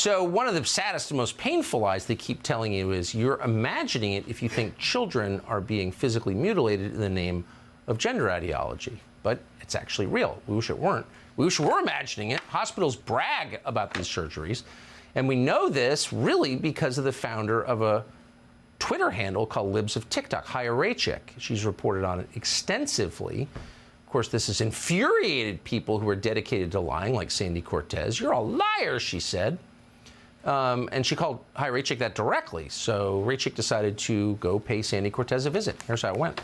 So one of the saddest and most painful lies they keep telling you is you're imagining it if you think children are being physically mutilated in the name of gender ideology. But it's actually real. We wish it weren't. We wish we were imagining it. Hospitals brag about these surgeries. And we know this really because of the founder of a Twitter handle called Libs of TikTok, Chaya Raichik. She's reported on it extensively. Of course, this has infuriated people who are dedicated to lying, like Sandy Cortez. You're a liar, she said. And she called Chaya Raichik that directly. So Raichik decided to go pay Sandy Cortez a visit. Here's how it went.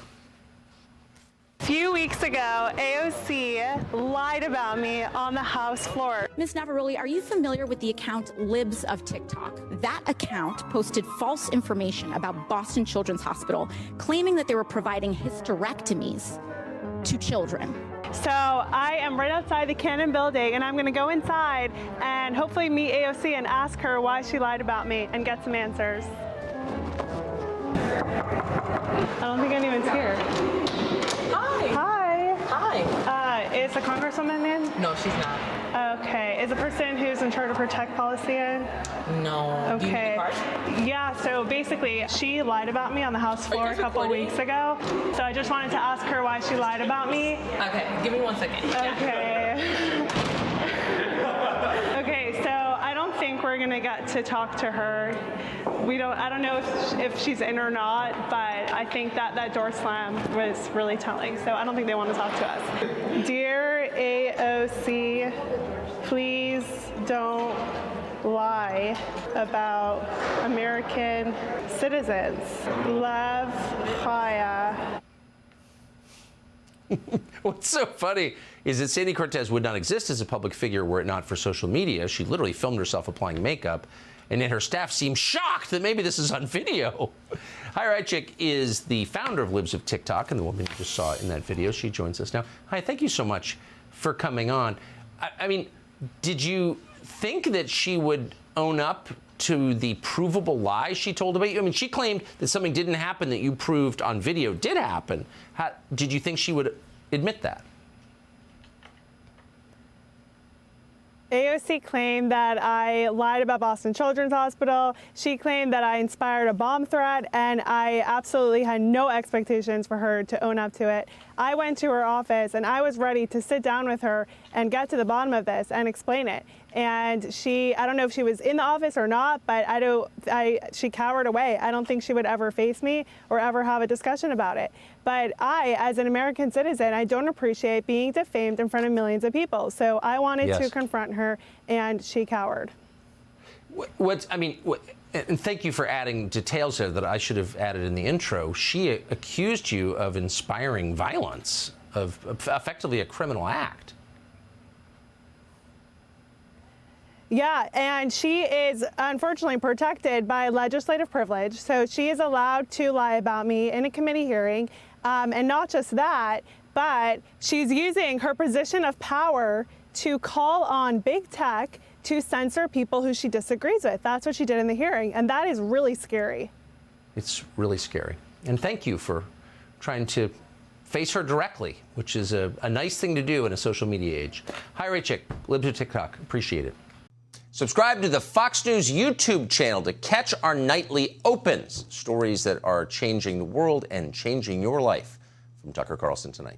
A few weeks ago, AOC lied about me on the House floor. Ms. Navaroli, are you familiar with the account Libs of TikTok? That account posted false information about Boston Children's Hospital, claiming that they were providing hysterectomies to children. So I am right outside the Cannon building, and I'm going to go inside and hopefully meet AOC and ask her why she lied about me and get some answers. I don't think anyone's here. Hi. Hi. Hi. Is the Congresswoman in? No, she's not. Okay. Is the person who's in charge of her tech policy in? No. Okay. Do you need a card? Yeah, so basically, she lied about me on the House floor a couple weeks ago. So I just wanted to ask her why she lied about me. Okay, give me 1 second. Okay. Okay, so I don't think we're gonna get to talk to her. I don't know if she's in or not, but I think that door slam was really telling. So I don't think they want to talk to us. Dear AOC, please don't lie about American citizens. Love, Chaya. What's so funny is that Sandy Cortez would not exist as a public figure were it not for social media. She literally filmed herself applying makeup, and yet her staff seemed shocked that maybe this is on video. Chaya Raichik is the founder of Libs of TikTok, and the woman you just saw in that video. She joins us now. Hi, thank you so much for coming on. I mean, did you think that she would own up to the provable lie she told about you? I mean, she claimed that something didn't happen that you proved on video did happen. Did you think she would admit that? AOC claimed that I lied about Boston Children's Hospital. She claimed that I inspired a bomb threat, and I absolutely had no expectations for her to own up to it. I went to her office, and I was ready to sit down with her and get to the bottom of this and explain it. And I don't know if she was in the office or not, but she cowered away. I don't think she would ever face me or ever have a discussion about it. But I, as an American citizen, I don't appreciate being defamed in front of millions of people. So I wanted to confront her, and she cowered. And thank you for adding details there that I should have added in the intro. She accused you of inspiring violence, of effectively a criminal act. Yeah, and she is unfortunately protected by legislative privilege, so she is allowed to lie about me in a committee hearing. And not just that, but she's using her position of power to call on big tech to censor people who she disagrees with. That's what she did in the hearing, and that is really scary. It's really scary. And thank you for trying to face her directly, which is a nice thing to do in a social media age. Chaya Raichik, Libs of TikTok. Appreciate it. Subscribe to the Fox News YouTube channel to catch our nightly opens, stories that are changing the world and changing your life. From Tucker Carlson Tonight.